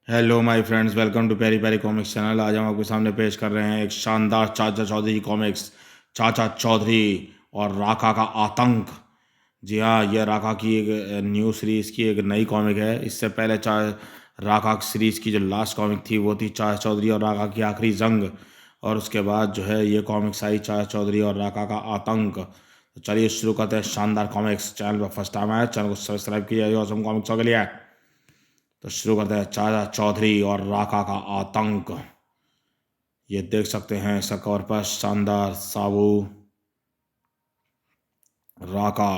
Hello my friends, welcome to Peri Peri Comics channel. आज हम आपके सामने पेश कर रहे हैं एक शानदार चाचा चौधरी की कॉमिक्स, चाचा चौधरी और राका का आतंक। जी हाँ, यह राका की एक न्यू सीरीज़ की एक नई कॉमिक है। इससे पहले राका सीरीज़ की जो लास्ट कॉमिक थी वो थी चाचा चौधरी और राका की आखिरी जंग। और उसके बाद जो है ये कॉमिक्स आई चाचा चौधरी और राका का आतंक। तो चलिए शुरू करते हैं शानदार कॉमिक्स। चैनल पर फर्स्ट टाइम आया, चैनल को सब्सक्राइब कीजिए और कॉमिक्सों के लिए। तो शुरू करते हैं चाचा चौधरी और राका का आतंक। ये देख सकते हैं इसका कवर पर शानदार साबू राका।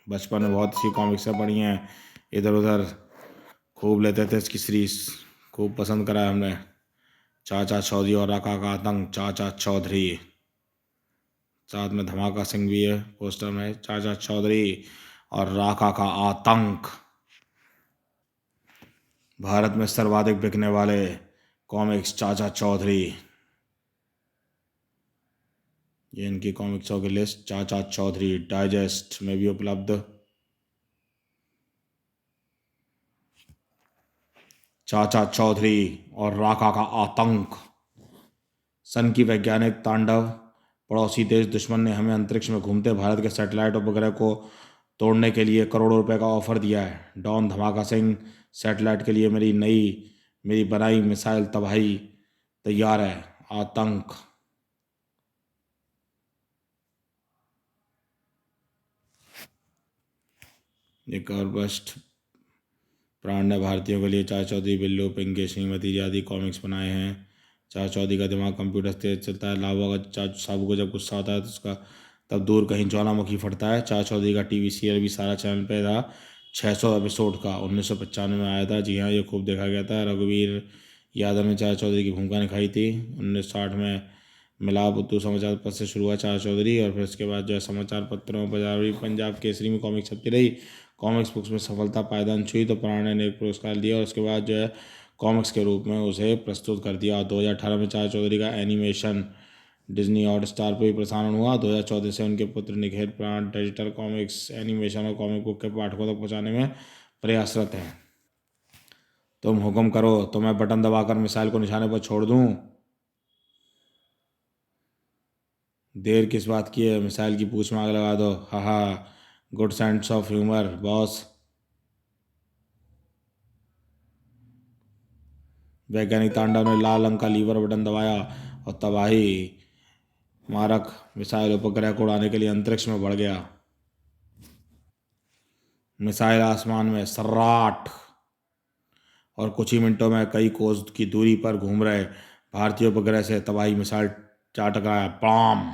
बचपन में बहुत सी कॉमिक्सें पढ़ी हैं, इधर उधर खूब लेते थे इसकी सीरीज, खूब पसंद करा है हमने। चाचा चौधरी और राका का आतंक, चाचा चौधरी। साथ में धमाका सिंह भी है पोस्टर में। चाचा चौधरी और राका का आतंक। भारत में सर्वाधिक बिकने वाले कॉमिक्स चाचा चौधरी। ये इनकी कॉमिक्सों की लिस्ट चाचा चौधरी डाइजेस्ट में भी उपलब्ध। चाचा चौधरी और राका का आतंक। सन की वैज्ञानिक तांडव। पड़ोसी देश दुश्मन ने हमें अंतरिक्ष में घूमते भारत के सैटेलाइट उपग्रह को तोड़ने के लिए करोड़ों रुपए का ऑफर दिया है। डॉन धमाका सिंह सैटेलाइट के लिए मेरी बनाई मिसाइल तबाही तैयार है। आतंक। एक और बस्ट। प्राण ने भारतीयों के लिए चाचा चौधरी, बिल्लू, पिंकी, श्रीमती आदि कॉमिक्स बनाए हैं। चाचा चौधरी का दिमाग कंप्यूटर से तेज चलता है। लावा का चाचा साबू को जब गुस्सा आता है तो उसका तब दूर कहीं ज्वालामुखी फटता है। चाचा चौधरी का टीवी सीरियल भी सारा चैनल पे था। 600 एपिसोड का 1995 में आया था। जी हाँ, ये खूब देखा गया था। रघुवीर यादव ने चाचा चौधरी की भूमिका निभाई थी। 1960 में मिलाप उर्दू समाचार पत्र से शुरू हुआ चाचा चौधरी, और फिर उसके बाद जो है समाचार पत्रों पंजाब केसरी में कॉमिक्स छपती रही। कॉमिक्स बुक्स में सफलता पायदान छुई तो प्राण ने एक पुरस्कार दिया और उसके बाद जो है कॉमिक्स के रूप में उसे प्रस्तुत कर दिया। 2018 में चाचा चौधरी का एनिमेशन डिज्नी हॉट स्टार पर भी प्रसारण हुआ। 2014 से उनके पुत्र निखिल प्राण डिजिटल कॉमिक्स, एनिमेशन और कॉमिक बुक के पाठकों तक पहुंचाने में प्रयासरत हैं। तुम हुक्म करो तो मैं बटन दबाकर मिसाइल को निशाने पर छोड़ दूं। देर किस बात की है, मिसाइल की पूछ में आग लगा दो। हा हा, good sense of humour boss. वैज्ञानिक तांडव ने लाल रंग का लीवर बटन दबाया और तबाही मारक मिसाइल उपग्रह को उड़ाने के लिए अंतरिक्ष में बढ़ गया। मिसाइल आसमान में सर्राट और कुछ ही मिनटों में कई कोस की दूरी पर घूम रहे भारतीय उपग्रह से तबाही मिसाइल जा टकराया। पाम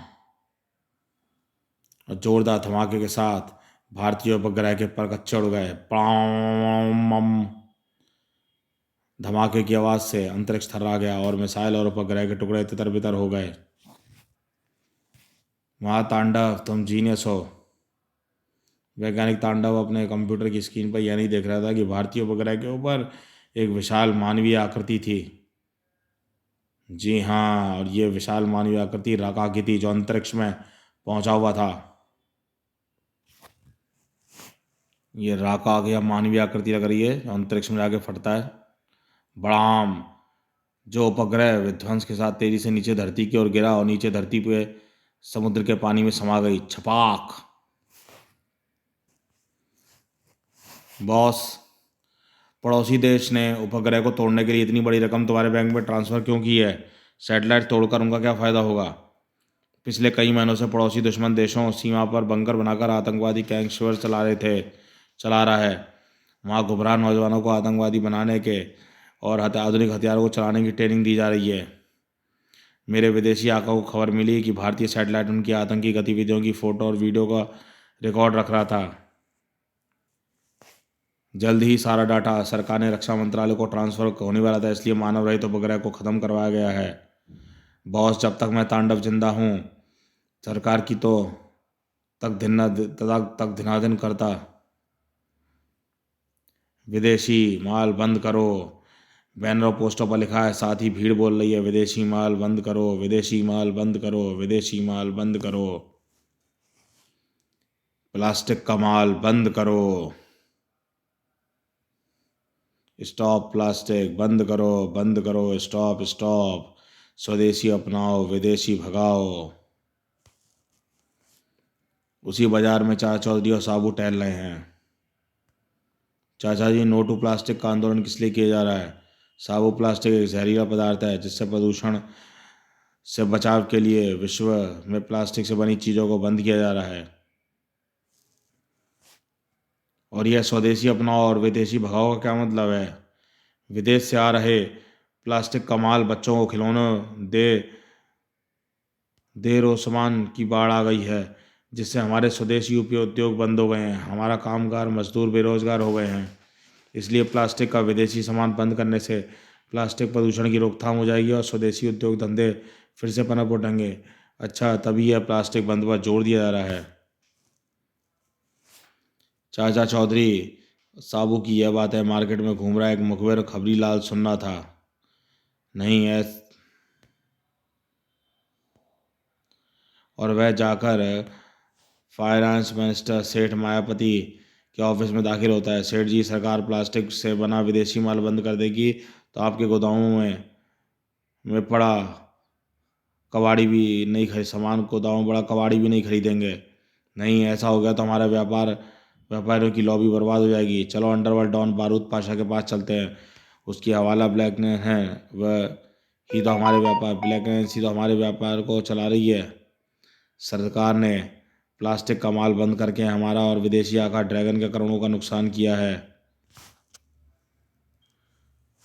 और जोरदार धमाके के साथ भारतीय उपग्रह के परखच्चे उड़ गए। पाम। धमाके की आवाज से अंतरिक्ष थर्रा गया और मिसाइल और उपग्रह के टुकड़े तितर बितर हो गए। महातांडव, तुम जीनियस हो। वैज्ञानिक तांडव अपने कंप्यूटर की स्क्रीन पर यह नहीं देख रहा था कि भारतीय उपग्रह के ऊपर एक विशाल मानवीय आकृति थी। जी हाँ, और ये विशाल मानवीय आकृति राका की थी जो अंतरिक्ष में पहुंचा हुआ था। ये राका या मानवीय आकृति लग रही है जो अंतरिक्ष में जाके फटता है। बड़ाम। जो उपग्रह विध्वंस के साथ तेजी से नीचे धरती की ओर गिरा और नीचे धरती पे समुद्र के पानी में समा गई। छपाक। बॉस, पड़ोसी देश ने उपग्रह को तोड़ने के लिए इतनी बड़ी रकम तुम्हारे बैंक में ट्रांसफर क्यों की है? सैटेलाइट तोड़कर उनका क्या फायदा होगा? पिछले कई महीनों से पड़ोसी दुश्मन देशों सीमा पर बंकर बनाकर आतंकवादी गैंग शिविर चला रहा है। वहाँ गुमराह नौजवानों को आतंकवादी बनाने के और आधुनिक हथियारों को चलाने की ट्रेनिंग दी जा रही है। मेरे विदेशी आका को खबर मिली कि भारतीय सैटेलाइट उनकी आतंकी गतिविधियों की फोटो और वीडियो का रिकॉर्ड रख रहा था। जल्द ही सारा डाटा सरकार ने रक्षा मंत्रालय को ट्रांसफर होने वाला था, इसलिए मानव रहित उपग्रह को खत्म करवाया गया है। बॉस, जब तक मैं तांडव जिंदा हूँ सरकार की तो तक धिनाधन करता। विदेशी माल बंद करो। बैनरों पोस्टों पर लिखा है, साथ ही भीड़ बोल रही है, विदेशी माल बंद करो, विदेशी माल बंद करो, विदेशी माल बंद करो, प्लास्टिक का माल बंद करो। स्टॉप प्लास्टिक, बंद करो, बंद करो, स्टॉप स्टॉप। स्वदेशी अपनाओ, विदेशी भगाओ। उसी बाजार में चाचा चौधरी और साबू टहल रहे हैं। चाचा जी, नो टू प्लास्टिक का आंदोलन किस लिए किया जा रहा है? साबु, प्लास्टिक एक जहरीला पदार्थ है जिससे प्रदूषण से बचाव के लिए विश्व में प्लास्टिक से बनी चीज़ों को बंद किया जा रहा है। और यह स्वदेशी अपनाओ और विदेशी भगाओ का क्या मतलब है? विदेश से आ रहे प्लास्टिक का माल बच्चों को खिलौने दे देर और सामान की बाढ़ आ गई है, जिससे हमारे स्वदेशी उद्योग बंद हो गए हैं, हमारा कामगार मजदूर बेरोजगार हो गए हैं। इसलिए प्लास्टिक का विदेशी सामान बंद करने से प्लास्टिक प्रदूषण की रोकथाम हो जाएगी और स्वदेशी उद्योग धंधे फिर से पनप उठेंगे। अच्छा, तभी यह प्लास्टिक बंद पर जोर दिया जा रहा है। चाचा चौधरी, साबू की यह बात है, मार्केट में घूम रहा एक मुखबिर खबरी लाल सुनना था। नहीं है। और वह जाकर फाइनेंस मिनिस्टर सेठ मायावती के ऑफिस में दाखिल होता है। सेठ जी, सरकार प्लास्टिक से बना विदेशी माल बंद कर देगी तो आपके गोदामों में पड़ा कबाड़ी भी नहीं खरीद सामान गोदामों में बड़ा कबाड़ी भी नहीं खरीदेंगे। नहीं, ऐसा हो गया तो हमारा व्यापारियों की लॉबी बर्बाद हो जाएगी। चलो अंडरवर्ल्ड डॉन बारूद पाशा के पास चलते हैं। उसकी हवाला ब्लैकनेस है, वह ही तो हमारे व्यापार ब्लैकनेस ही तो हमारे व्यापार को चला रही है। सरकार ने प्लास्टिक का माल बंद करके हमारा और विदेशी आका ड्रैगन के करोड़ों का नुकसान किया है।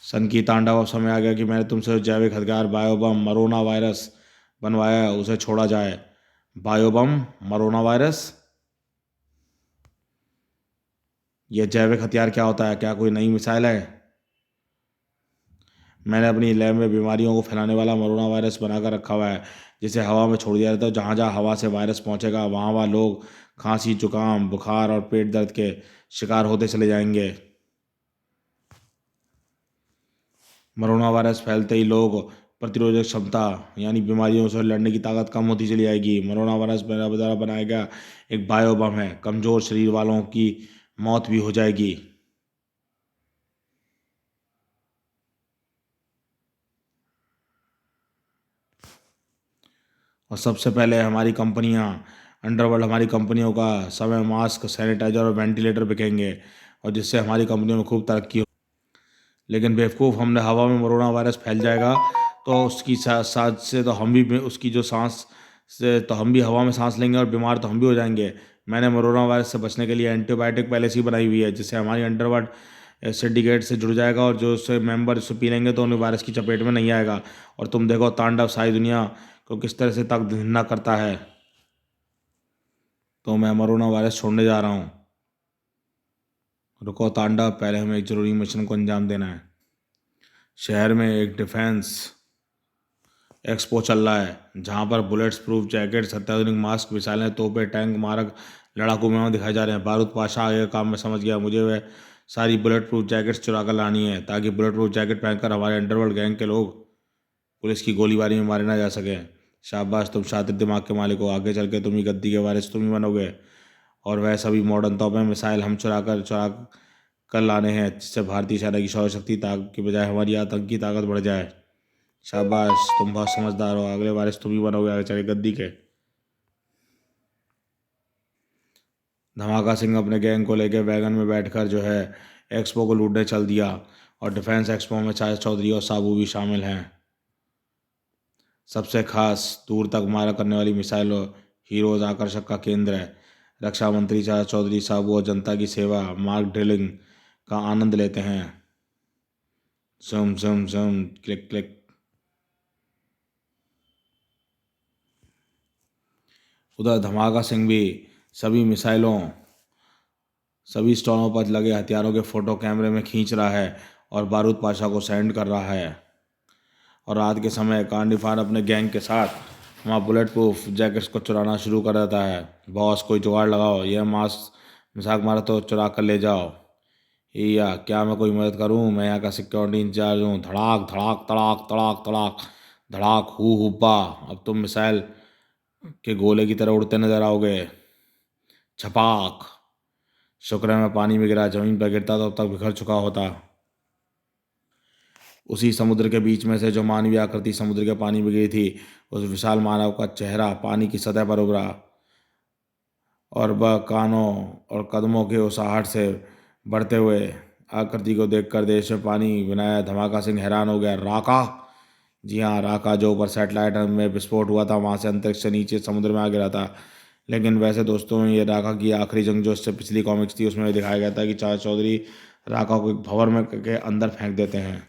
सन की तांडव, अब समय आ गया कि मैंने तुमसे जैविक हथियार बायोबम मरोना वायरस बनवाया है, उसे छोड़ा जाए। बायोबम मरोना वायरस, यह जैविक हथियार क्या होता है? क्या कोई नई मिसाइल है? मैंने अपनी लैब में बीमारियों को फैलाने वाला मरोना वायरस बनाकर रखा हुआ है, जिसे हवा में छोड़ दिया जाता है। जहाँ जहाँ हवा से वायरस पहुँचेगा वहाँ वहाँ लोग खांसी, जुकाम, बुखार और पेट दर्द के शिकार होते चले जाएंगे। मरोना वायरस फैलते ही लोग प्रतिरोधक क्षमता यानी बीमारियों से लड़ने की ताकत कम होती चली जाएगी। मरोना वायरस मेरा द्वारा बनाया गया एक बायो बम है, कमज़ोर शरीर वालों की मौत भी हो जाएगी। और सबसे पहले हमारी कंपनियां अंडरवर्ल्ड हमारी कंपनियों का समय मास्क, सैनिटाइजर और वेंटिलेटर बिकेंगे और जिससे हमारी कंपनियों में खूब तरक्की हो। लेकिन बेवकूफ़, हमने हवा में मरोना वायरस फैल जाएगा तो उसकी साथ से तो हम भी उसकी जो सांस से तो हम भी हवा में सांस लेंगे और बीमार तो हम भी हो जाएंगे। मैंने मरोना वायरस से बचने के लिए एंटीबायोटिक पहले से ही बनाई हुई है, जिससे हमारी अंडरवर्ल्ड सिंडिकेट से जुड़ जाएगा और जो उससे मेंबर उससे पी लेंगे तो उन्हें वायरस की चपेट में नहीं आएगा। और तुम देखो तांडव सारी दुनिया को किस तरह से तक धन्ना करता है। तो मैं मरोना वायरस छोड़ने जा रहा हूँ। रुको तांडव, पहले हमें एक जरूरी मिशन को अंजाम देना है। शहर में एक डिफेंस एक्सपो चल रहा है जहाँ पर बुलेट्स प्रूफ जैकेट्स, अत्याधुनिक मास्क, मिसाइलें, तोपें, टैंक, मारक, लड़ाकू विमान दिखाए जा रहे हैं। बारूद पाशा आगे का काम मैं समझ गया, मुझे वह सारी बुलेट प्रूफ जैकेट्स चुरा कर लानी है ताकि बुलेट प्रूफ जैकेट पहनकर हमारे अंडरवर्ल्ड गैंग के लोग पुलिस की गोलीबारी में मारे ना जा सके। शाबाश, तुम शातिर दिमाग के मालिक हो, आगे चल के तुम ही गद्दी के वारिस तुम ही बनोगे। और वह सभी मॉडर्न तोपें, मिसाइल हम चुरा कर लाने हैं, जिससे भारतीय सेना की सौर शक्ति ताकत की बजाय हमारी आतंकी ताकत बढ़ जाए। शाबाश, तुम बहुत समझदार हो, अगले वारिस तुम ही बनोगे आगे चले गद्दी के। धमाका सिंह अपने गैंग को लेकर वैगन में बैठकर जो है एक्सपो को लूटने चल दिया। और डिफेंस एक्सपो में चाचा चौधरी और साबू भी शामिल हैं। सबसे खास दूर तक मारा करने वाली मिसाइल हीरोज आकर्षक का केंद्र है। रक्षा मंत्री चाचा चौधरी, साबू और जनता की सेवा मार्क ड्रिलिंग का आनंद लेते हैं। जम जम जम, क्लिक क्लिक। उधर धमाका सिंह भी सभी मिसाइलों सभी स्टॉलों पर लगे हथियारों के फोटो कैमरे में खींच रहा है और बारूद पाशा को सेंड कर रहा है। और रात के समय कांडीफार अपने गैंग के साथ वहाँ बुलेट प्रूफ जैकेट्स को चुराना शुरू कर देता है। बॉस, कोई जुगाड़ लगाओ, यह मास्क मजाक मारा तो चुरा कर ले जाओ। या क्या मैं कोई मदद करूं? मैं यहाँ का सिक्योरिटी इंचार्ज हूँ। धड़ाक धड़ाक तड़ाक तड़ाक तड़ाक धड़ाक हु हुब्बा। अब तुम मिसाइल के गोले की तरह उड़ते नजर आओगे। छपाक। शुक्र है मैं पानी में गिरा, जमीन पर गिरता तो अब तक बिखर चुका होता। उसी समुद्र के बीच में से जो मानवीय आकृति समुद्र के पानी में गिरी थी, उस विशाल मानव का चेहरा पानी की सतह पर उभरा, और वह कानों और कदमों के उस आहट से बढ़ते हुए आकृति को देखकर देश में पानी बनाया। धमाका सिंह हैरान हो गया। राका? जी हाँ, राका, जो ऊपर सैटेलाइट में विस्फोट हुआ था वहाँ से अंतरिक्ष से नीचे समुद्र में आ गिरा था। लेकिन वैसे दोस्तों, ये राका की आखिरी जंग जो इससे पिछली कॉमिक्स थी उसमें दिखाया गया था कि चाचा चौधरी राका को एक भंवर में के अंदर फेंक देते हैं,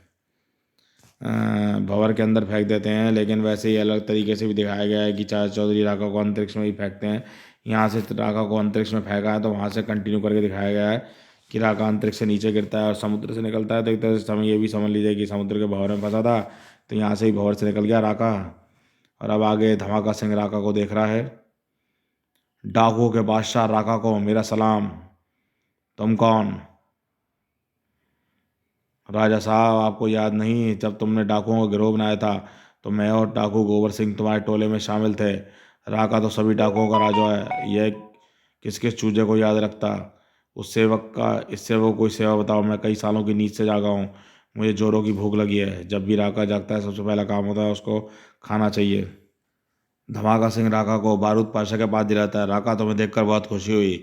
भंवर के अंदर फेंक देते हैं। लेकिन वैसे ही अलग तरीके से भी दिखाया गया है कि चाचा चौधरी राका को अंतरिक्ष में ही फेंकते हैं। यहाँ से राका को अंतरिक्ष में फेंका है तो वहाँ से कंटिन्यू करके दिखाया गया है कि राका अंतरिक्ष से नीचे गिरता है और समुद्र से निकलता है। तो एक तरह से हमें ये भी समझ लीजिए कि समुद्र के भंवर में फंसा था, तो यहाँ से ही भंवर से निकल गया राका। और अब आगे धमाका सिंह राका को देख रहा है। डाकुओं के बादशाह राका को मेरा सलाम। तुम कौन? राजा साहब, आपको याद नहीं, जब तुमने डाकुओं का गिरोह बनाया था तो मैं और डाकू गोबर सिंह तुम्हारे टोले में शामिल थे। राका तो सभी डाकुओं का राजा है, यह किस किस चूजे को याद रखता। उस सेवक का इससे वो कोई सेवा बताओ। मैं कई सालों की नींद से जागा हूँ, मुझे जोरों की भूख लगी है। जब भी राका जागता है सबसे पहला काम होता है उसको खाना चाहिए। धमाका सिंह राका को बारूद पाशा के पास दिलाता है। राका, तुम्हें देखकर बहुत खुशी हुई।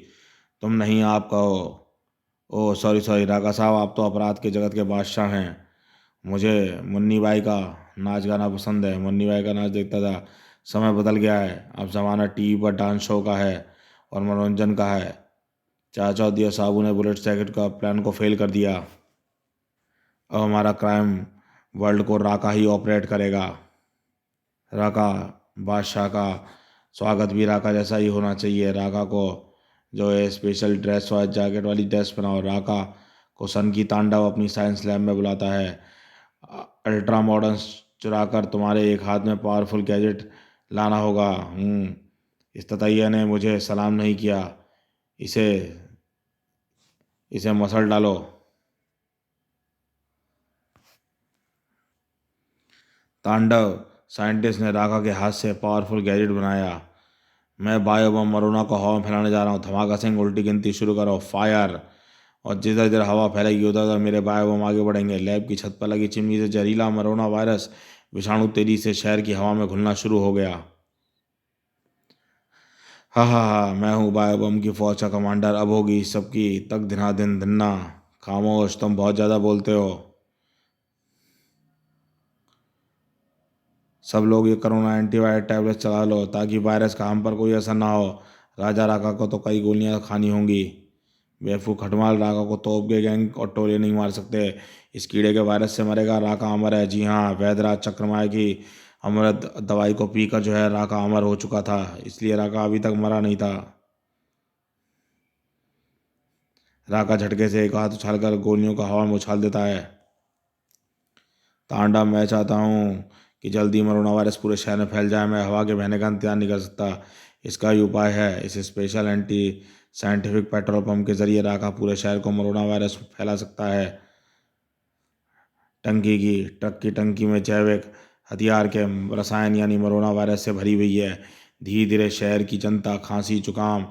तुम नहीं, आप कहो। ओह सॉरी सॉरी राका साहब, आप तो अपराध के जगत के बादशाह हैं। मुझे मुन्नी बाई का नाच गाना पसंद है, मुन्नी बाई का नाच देखता था। समय बदल गया है, अब ज़माना टीवी पर डांस शो का है और मनोरंजन का है। चाचा दिया साहब ने बुलेट जैकेट का प्लान को फेल कर दिया। अब हमारा क्राइम वर्ल्ड को राका ही ऑपरेट करेगा। राका बादशाह का स्वागत भी राका जैसा ही होना चाहिए। राका को जो है स्पेशल ड्रेस और जैकेट वाली ड्रेस बनाओ। राका को सन की तांडव अपनी साइंस लैब में बुलाता है। अल्ट्रा मॉडर्न चुरा कर तुम्हारे एक हाथ में पावरफुल गैजेट लाना होगा। इस ततैया ने मुझे सलाम नहीं किया, इसे इसे मसल डालो। तांडव साइंटिस्ट ने राका के हाथ से पावरफुल गैजेट बनाया। मैं बायो बम मरोना को हवा में फैलाने जा रहा हूँ। धमाका सिंह, उल्टी गिनती शुरू करो, फायर। और जिधर जिधर हवा फैलेगी उधर उधर मेरे बायो बम आगे बढ़ेंगे। लैब की छत पर लगी चिमनी से जहरीला मरोना वायरस विषाणु तेजी से शहर की हवा में घुलना शुरू हो गया। हा, मैं हूँ बायो बम की फौज का कमांडर। अब होगी सबकी तक दिना दिन धन्ना। खामोश, तुम बहुत ज़्यादा बोलते हो। सब लोग ये कोरोना एंटीवायरस टैबलेट चला लो ताकि वायरस का हम पर कोई असर ना हो। राजा राका को तो कई गोलियां खानी होंगी। बेवकूफ़ खटमाल, राका को तोप के गैंग और टोले नहीं मार सकते। इस कीड़े के वायरस से मरेगा, राका अमर है। जी हाँ, वैद्यराज चक्रमाय की अमृत दवाई को पीकर जो है राका अमर हो चुका था, इसलिए राका अभी तक मरा नहीं था। राका झटके से एक हाथ उछालकर गोलियों को हवा में उछाल देता है। तांडव, मैं चाहता हूँ कि जल्दी मरोना वायरस पूरे शहर में फैल जाए। मैं हवा के बहने का इंतजार नहीं कर सकता। इसका ही उपाय है। इस special anti scientific petrol pump के जरिए राका पूरे शहर को मरोना वायरस फैला सकता है। ट्रक की टंकी में जैविक हथियार के रसायन यानी मरोना वायरस से भरी हुई है। धीरे धीरे शहर की जनता खांसी, जुकाम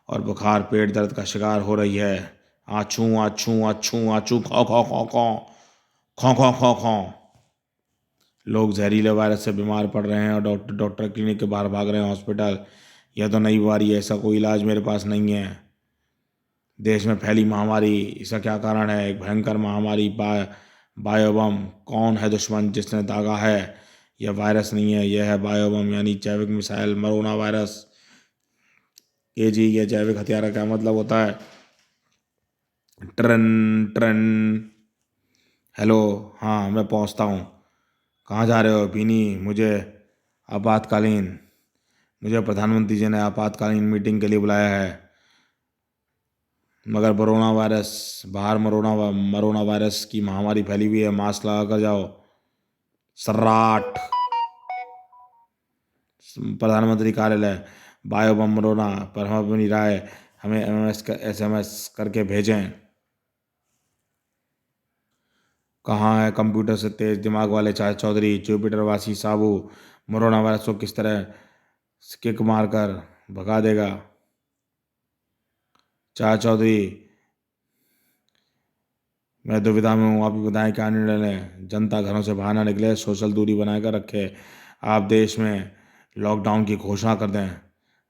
और बुखार, पेट दर्द का शिकार हो रही है। आछू आछू आछू आछू, खौ खौ खौ खौ, खौ खौ खौ खौ। लोग जहरीले वायरस से बीमार पड़ रहे हैं और डॉक्टर डॉक्टर क्लिनिक के बाहर भाग रहे हैं। हॉस्पिटल, यह तो नई बीमारी है, इसका कोई इलाज मेरे पास नहीं है। देश में फैली महामारी, इसका क्या कारण है? एक भयंकर महामारी, बायोबम। कौन है दुश्मन जिसने दागा है? यह वायरस नहीं है, यह है बायोबम यानी जैविक मिसाइल मरोना वायरस। ये जी, यह जैविक हथियार का क्या मतलब होता है? Turn turn. हेलो, हाँ मैं पहुँचता हूँ। कहाँ जा रहे हो बीनी? आपातकालीन मुझे प्रधानमंत्री जी ने आपातकालीन मीटिंग के लिए बुलाया है। मगर मरोना वायरस की महामारी फैली हुई है। मास्क लगा कर जाओ। सर्राट। प्रधानमंत्री कार्यालय। बायो बम मरोना पर हम अपनी राय हमें SMS करके भेजें। कहाँ है कंप्यूटर से तेज दिमाग वाले चाचा चौधरी? जुपिटर वासी साबू मरोना वायरस को किस तरह किक मारकर भगा देगा? चाचा चौधरी मैं दुविधा में हूँ, आप ही बताएं क्या निर्णय लें। जनता घरों से बाहर ना निकले, सोशल दूरी बनाकर रखे। आप देश में लॉकडाउन की घोषणा कर दें।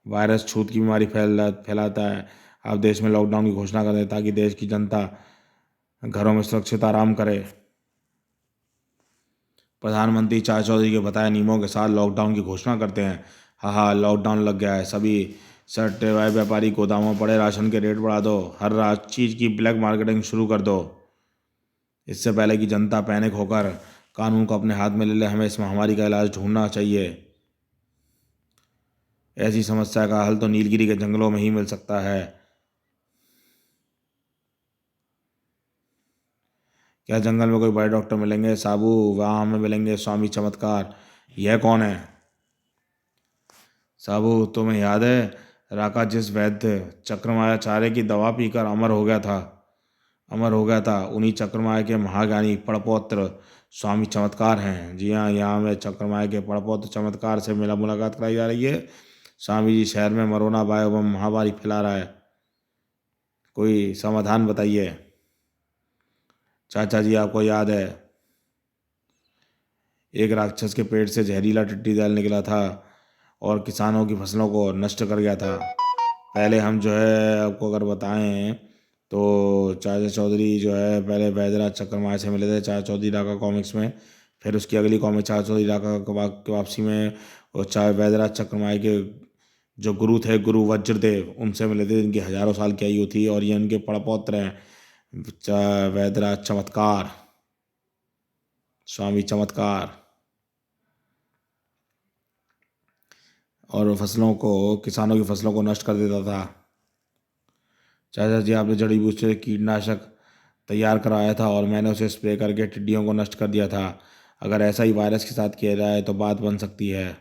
वायरस छूत की बीमारी फैलाता है। आप देश में लॉकडाउन की घोषणा कर दें ताकि देश की जनता घरों में सुरक्षित आराम करे। प्रधानमंत्री चाचा चौधरी के बताए नियमों के साथ लॉकडाउन की घोषणा करते हैं। हाँ हाँ, लॉकडाउन लग गया है। सभी सट्टे व्यापारी गोदामों पड़े राशन के रेट बढ़ा दो। हर चीज़ की ब्लैक मार्केटिंग शुरू कर दो। इससे पहले कि जनता पैनिक होकर कानून को अपने हाथ में ले ले, हमें इस महामारी का इलाज ढूंढना चाहिए। ऐसी समस्या का हल तो नीलगिरी के जंगलों में ही मिल सकता है। क्या जंगल में कोई बड़े डॉक्टर मिलेंगे साबू? वहाँ हमें मिलेंगे स्वामी चमत्कार। यह कौन है साबू? तुम्हें याद है राका जिस वैद्य चक्रमाचार्य की दवा पीकर अमर हो गया था, उन्हीं चक्रमाया के महाज्ञानी पड़पौत्र स्वामी चमत्कार हैं। जी हाँ, यहाँ में चक्रमाया के पड़पौत्र चमत्कार से मिला मुलाकात कराई जा रही है। स्वामी जी शहर में मरोना बायो महामारी फैला रहा है, कोई समाधान बताइए। चाचा जी, आपको याद है एक राक्षस के पेट से जहरीला टिड्डी दल निकला था और किसानों की फसलों को नष्ट कर गया था। पहले हम जो है आपको अगर बताएं तो चाचा चौधरी जो है पहले वैदराज चक्रमाय से मिले थे चाचा चौधरी राका कॉमिक्स में। फिर उसकी अगली कॉमिक चाचा चौधरी राका की वापसी में और वैदराज चक्रमाय के जो गुरु थे, गुरु वज्रदेव, उनसे मिले थे जिनकी हजारों साल की आयु थी और ये उनके पड़पौत्र हैं वैदराज चमत्कार, स्वामी चमत्कार। और वो किसानों की फसलों को नष्ट कर देता था। चाचा जी, आपने जड़ी बूटी से कीटनाशक तैयार कराया था और मैंने उसे स्प्रे करके टिड्डियों को नष्ट कर दिया था। अगर ऐसा ही वायरस के साथ किया जाए तो बात बन सकती है।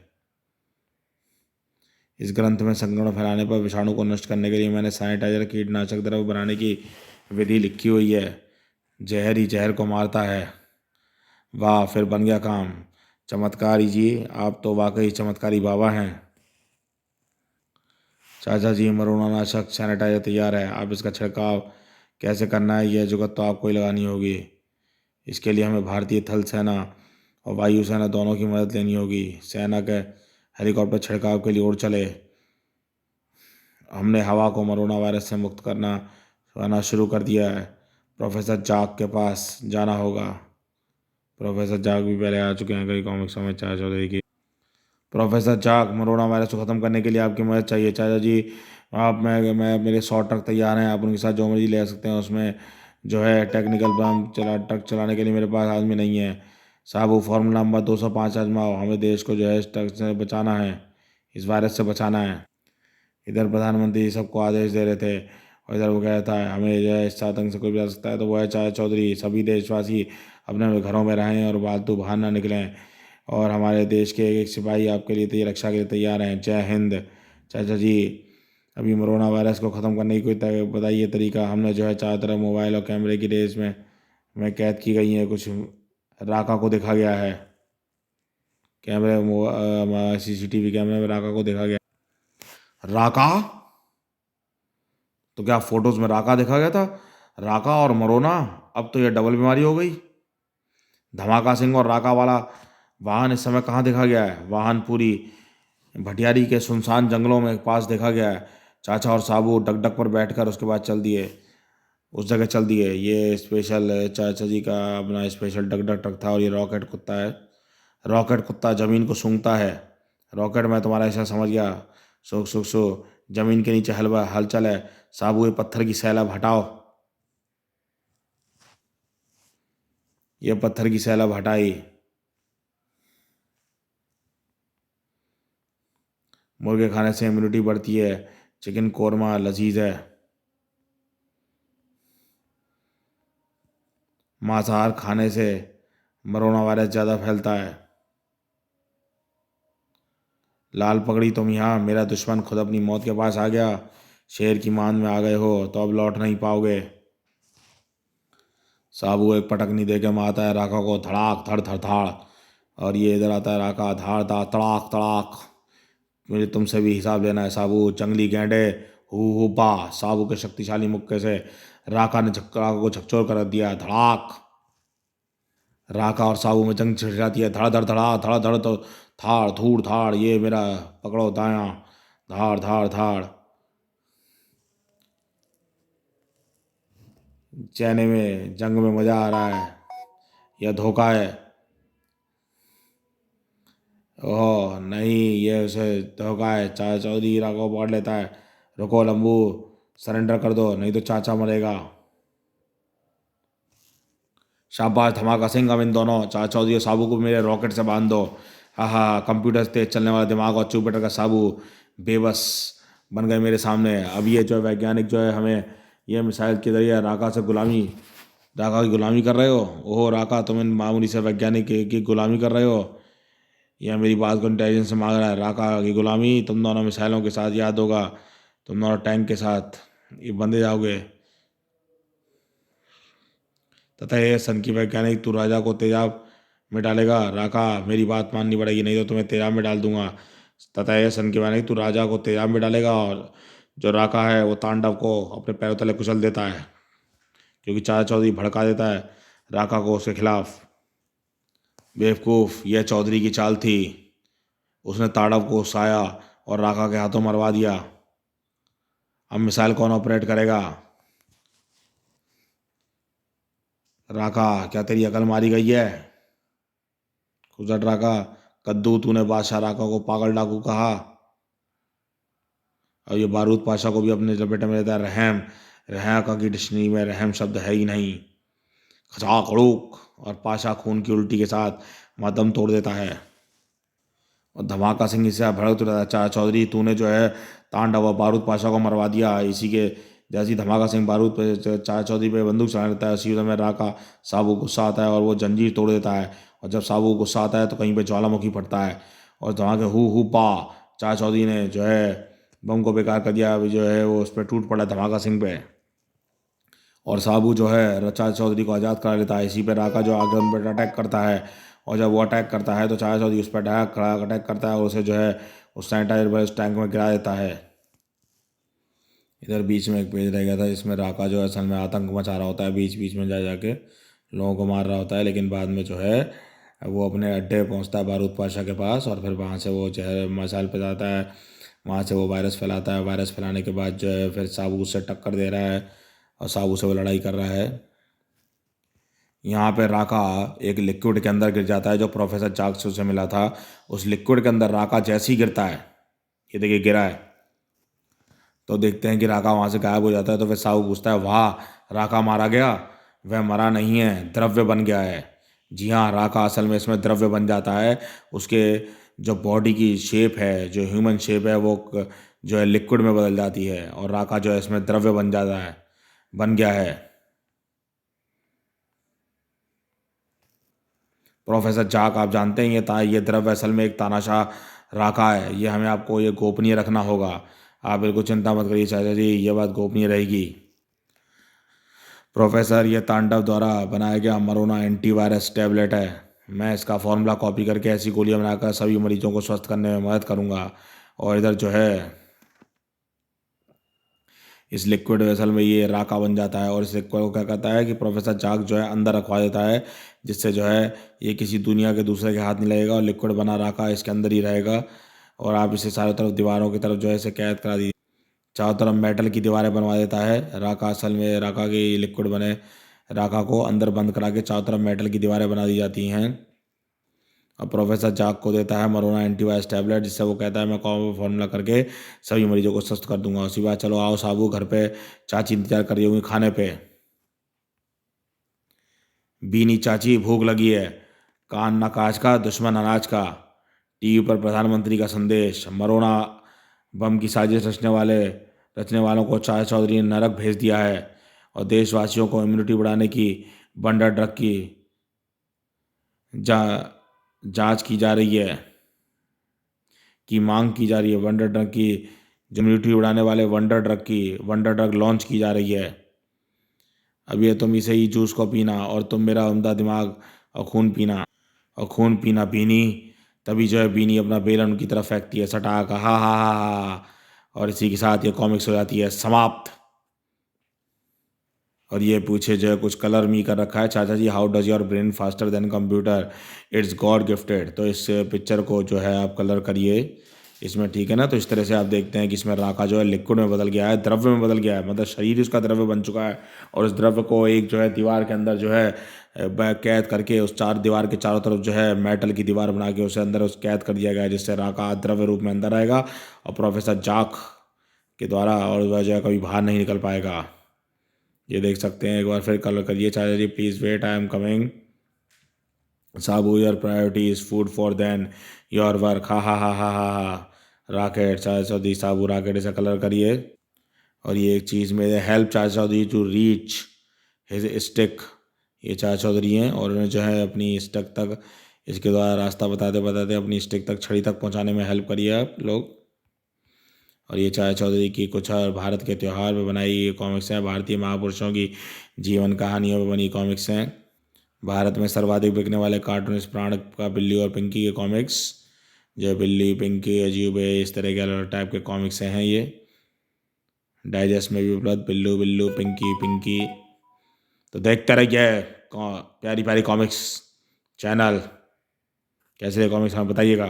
इस ग्रंथ में संक्रमण फैलाने पर विषाणु को नष्ट करने के लिए मैंने सैनिटाइजर कीटनाशक द्रव्य बनाने की विधि लिखी हुई है। जहर ही जहर को मारता है। वाह, फिर बन गया काम। चमत्कारी जी, आप तो वाकई चमत्कारी बाबा हैं। चाचा जी, मरोना नाशक सैनिटाइजर तैयार है। आप इसका छिड़काव कैसे करना है यह जुगत तो आपको ही लगानी होगी। इसके लिए हमें भारतीय थल सेना और वायु सेना दोनों की मदद लेनी होगी। सेना के हेलीकॉप्टर छिड़काव के लिए उड़ चले। हमने हवा को मरोना वायरस से मुक्त करना शुरू कर दिया है। प्रोफेसर जाक के पास जाना होगा। प्रोफेसर जाक भी पहले आ चुके हैं कई कॉमिक्सों में चाचा चौधरी की। प्रोफेसर जाक, मरोना वायरस को ख़त्म करने के लिए आपकी मदद चाहिए। चाचा जी, आप मैं मेरे 100 ट्रक तैयार हैं, आप उनके साथ जो मर्जी ले सकते हैं। उसमें जो है टेक्निकल बम ट्रक चलाने के लिए मेरे पास आदमी नहीं है। साहब, वो फार्मूला नंबर 205 आजमाओ। हमें देश को जो है इस ट्रक से बचाना है, इस वायरस से बचाना है। इधर प्रधानमंत्री सबको आदेश दे रहे थे और इधर वो कह रहा था हमें जो है इस आतंक से कोई बचा सकता है तो वो है चाचा चौधरी। सभी देशवासी अपने अपने घरों में रहें और फालतू बाहर ना निकलें। और हमारे देश के एक सिपाही आपके लिए रक्षा के लिए तैयार हैं। जय हिंद। चाचा जी, अभी मरोना वायरस को ख़त्म करने की कोई बताइए तरीका। हमने जो है चारों तरफ मोबाइल और कैमरे की रेस में कैद की गई है। कुछ राका को देखा गया है। CCTV कैमरे में राका को देखा गया। राका? तो क्या फोटोज में राका देखा गया था? राका और मरोना, अब तो यह डबल बीमारी हो गई। धमाका सिंह और राका वाला वाहन इस समय कहाँ देखा गया है? वाहन पूरी भटियारी के सुनसान जंगलों में पास देखा गया है। चाचा और साबू डगडग पर बैठकर उसके बाद चल दिए, उस जगह चल दिए। ये स्पेशल चाचा जी का अपना स्पेशल डगडग ट्रक था और ये रॉकेट कुत्ता है। रॉकेट कुत्ता ज़मीन को सूंघता है। रॉकेट में तुम्हारा ऐसा समझ गया। सो सो सो जमीन के नीचे हलवा हलचल है। साबू, ये पत्थर की सैलाब हटाओ। ये पत्थर की सैलाब हटाई। मुर्गे खाने से इम्यूनिटी बढ़ती है। चिकन कोरमा लजीज है। मांसाहार खाने से मरोना वायरस ज़्यादा फैलता है। लाल पगड़ी, तुम यहाँ मेरा दुश्मन खुद अपनी मौत के पास आ गया। शेर की मान में आ गए हो तो अब लौट नहीं पाओगे। साबू एक पटकनी दे के मारता है राका को, धड़ाक धड़ धड़ धाड़। और ये इधर आता है राका, धाड़ धाड़ तड़ाक तड़ाक। मुझे तुमसे भी हिसाब लेना है साबू। जंगली गैंडे हु बा। साबू के शक्तिशाली मुक्के से राका को झकझोर कर दिया। धड़ाक। राका और साबू में जंग छिड़ जाती है। धड़ धड़ धड़ा धड़ धड़ तो थाड़ धूड़ धाड़, ये मेरा पकड़ो दाया, धाड़ धाड़ धाड़। चैने में जंग में मजा आ रहा है, यह धोखा है। ओह नहीं, ये उसे धोखा है। चाचा चौधरी राका को पकड़ लेता है। रुको लंबू, सरेंडर कर दो नहीं तो चाचा मरेगा। शाबाश धमाका सिंह, अब इन दोनों चाचा चौधरी और साबू को मेरे रॉकेट से बांध दो। हाँ हाँ, कंप्यूटर तेज चलने वाला दिमाग और चुपीटर का साबू बेबस बन गए मेरे सामने। अब ये जो है वैज्ञानिक जो है हमें ये मिसाइल के जरिए राका की गुलामी कर रहे हो। ओहो राका, तुम इन मामूली से वैज्ञानिक की गुलामी कर रहे हो। यह मेरी बात को इंटेलिजेंस से मांग रहा है। राका की गुलामी तुम दोनों मिसाइलों के साथ याद होगा, तुम दोनों टैंक के साथ ये बंधे जाओगे। तथा ये सन की वैज्ञानिक, तू राजा को तेजाब में डालेगा। राका मेरी बात माननी पड़ेगी नहीं तो तुम्हें तेजाब में डाल दूंगा। तथा ये सन की वैज्ञानिक, तू राजा को तेजाब में डालेगा। और जो राका है वो तांडव को अपने पैरों तले कुचल देता है, क्योंकि चाचा चौधरी भड़का देता है राका को उसके खिलाफ। बेवकूफ़, यह चौधरी की चाल थी। उसने तांडव को उसाया और राका के हाथों मरवा दिया। अब मिसाइल कौन ऑपरेट करेगा? राका, क्या तेरी अकल मारी गई है? खुजट राका, कद्दू, तूने बादशाह राका को पागल डाकू कहा। और ये बारूद पाशा को भी अपने लपेटे में लेता है। रहम, रहा की डिक्शनरी में रहम शब्द है ही नहीं। खचाक खड़ूक, और पाशा खून की उल्टी के साथ मातम तोड़ देता है। और धमाका सिंह इससे भड़क तो रहता है। चाचा चौधरी, तूने जो है तांडव और बारूद पाशा को मरवा दिया। इसी के जैसे ही धमाका सिंह बारूद पे चाचा चौधरी पे बंदूक चला देता है, उसी समय राका साबू गुस्सा आता है और वो जंजीर तोड़ देता है। और जब साबू गुस्सा आता है तो कहीं पे ज्वालामुखी फटता है और धमाके हु पा, चाचा चौधरी ने जो है बम को बेकार कर दिया। अभी जो है वो उस पर टूट पड़ा धमाका सिंह पे, और साबू जो है चाचा चौधरी को आज़ाद करा लेता है। इसी पे राका जो आगे उन पर अटैक करता है, और जब वो अटैक करता है तो चाचा चौधरी उस पर अटैक करता है और उसे जो है उस सैनिटाइजर पर टैंक में गिरा देता है। इधर बीच में एक पेज रह गया था जिसमें राका जो है असल में आतंक मचा रहा होता है, बीच बीच में जा जाके लोगों को मार रहा होता है। लेकिन बाद में जो है वो अपने अड्डे पहुंचता है बारूद पाशा के पास, और फिर वहाँ से वो जहर मसाइल पे जाता है। वहाँ से वो वायरस फैलाता है। वायरस फैलाने के बाद जो है फिर साबू उससे टक्कर दे रहा है और साबू से वो लड़ाई कर रहा है। यहाँ पे राका एक लिक्विड के अंदर गिर जाता है जो प्रोफेसर चाक से मिला था। उस लिक्विड के अंदर राका जैसे ही गिरता है, ये देखिए गिरा है, तो देखते हैं कि राका वहाँ से गायब हो जाता है। तो फिर साहू पूछता है, वाह राका मारा गया? वह मरा नहीं है, द्रव्य बन गया है। जी हाँ, राका असल में इसमें द्रव्य बन जाता है। उसके जो बॉडी की शेप है, जो ह्यूमन शेप है, वो जो है लिक्विड में बदल जाती है और राका जो है इसमें द्रव्य बन जाता है, बन गया है। प्रोफेसर जाक, आप जानते हैं ये द्रव्य असल में एक तानाशाह राका है। ये हमें आपको ये गोपनीय रखना होगा। आप बिल्कुल चिंता मत करिए चाचा जी, ये बात गोपनीय रहेगी। प्रोफेसर, ये तांडव द्वारा बनाया गया मरोना एंटीवायरस टैबलेट है। मैं इसका फॉर्मूला कॉपी करके ऐसी गोलियां बनाकर सभी मरीजों को स्वस्थ करने में मदद करूंगा। और इधर जो है इस लिक्विड वेसल में ये राका बन जाता है, और इस लिक्विड को क्या करता है कि प्रोफेसर जाक जो है अंदर रखवा देता है, जिससे जो है ये किसी दुनिया के दूसरे के हाथ नहीं लगेगा और लिक्विड बना राका इसके अंदर ही रहेगा। और आप इसे चारों तरफ दीवारों की तरफ जो है इसे कैद करा दी, चारों तरफ मेटल की दीवारें बनवा देता है राका। असल में राका की लिक्विड बने राका को अंदर बंद करा के चारों तरफ मेटल की दीवारें बना दी जाती हैं। अब प्रोफेसर जाक को देता है मरोना एंटीवायरस टैबलेट, जिससे वो कहता है मैं कॉम्बो फॉर्मूला करके सभी मरीजों को स्वस्थ कर दूंगा। उसी बात, चलो आओ साबू, घर पे चाची इंतजार कर रही होंगी खाने पे। बीनी चाची, भूख लगी है। कान ना काज का, दुश्मन अनाज का। टीवी पर प्रधानमंत्री का संदेश, मरोना बम की साजिश रचने वालों को चाचा चौधरी ने नरक भेज दिया है, और देशवासियों को इम्यूनिटी बढ़ाने की वंडर ड्रग की जा जांच की जा रही है, की मांग की जा रही है। वंडर ड्रग की, जो इम्यूनिटी बढ़ाने वाले वंडर ड्रग लॉन्च की जा रही है। अब ये तुम इसे ही जूस को पीना, और तुम मेरा उम्दा दिमाग और खून पीना बीनी। तभी जो है बीनी अपना बेलन उनकी तरफ फेंकती है, सटाक, हा हा हा हा। और इसी के साथ ये कॉमिक्स हो जाती है समाप्त। और ये पूछे जो है कुछ कलर मी कर रखा है, Chacha ji how does your brain faster than computer, it's god gifted. तो इस पिक्चर को जो है आप कलर करिए इसमें, ठीक है ना। तो इस तरह से आप देखते हैं कि इसमें राका जो है लिक्विड में बदल गया है, द्रव्य में बदल गया है, मतलब शरीर उसका द्रव्य बन चुका है। और उस द्रव्य को एक जो है दीवार के अंदर जो है कैद करके उस चार दीवार के चारों तरफ जो है मेटल की दीवार बना के उसे अंदर उस कैद कर दिया गया है, जिससे राका द्रव्य रूप में अंदर आएगा और प्रोफेसर जाक के द्वारा और वह जो है कभी बाहर नहीं निकल पाएगा। ये देख सकते हैं, एक बार फिर कलर करिए। Chacha ji please wait, I am coming. Sabu your priority is food for than your work, हा हा हा हा हा हा। रॉकेट चाचा चौधरी साबू रॉकेट, ऐसा कलर करिए। और ये एक चीज़ मेरे help Chacha Chaudhary to reach his stick, ये चाचा चौधरी हैं और उन्हें जो है अपनी स्टिक तक इसके द्वारा रास्ता बताते बताते अपनी स्टिक तक छड़ी तक पहुंचाने में हेल्प करिए आप लोग। और ये चाचा चौधरी की कुछ और भारत के त्यौहार पर बनाई ये कॉमिक्स हैं, भारतीय महापुरुषों की जीवन कहानियों पर बनी कॉमिक्स हैं। भारत में सर्वाधिक बिकने वाले कार्टून इस प्राण का बिल्ली और पिंकी के कॉमिक्स, जो बिल्ली पिंकी अजूबे इस तरह के अलग अलग टाइप के कॉमिक्स हैं ये। डाइजेस्ट में भी उपलब्ध बिल्लू बिल्लू पिंकी पिंकी। तो देखते रहिए प्यारी प्यारी कॉमिक्स चैनल। कैसे कॉमिक्स हमें बताइएगा।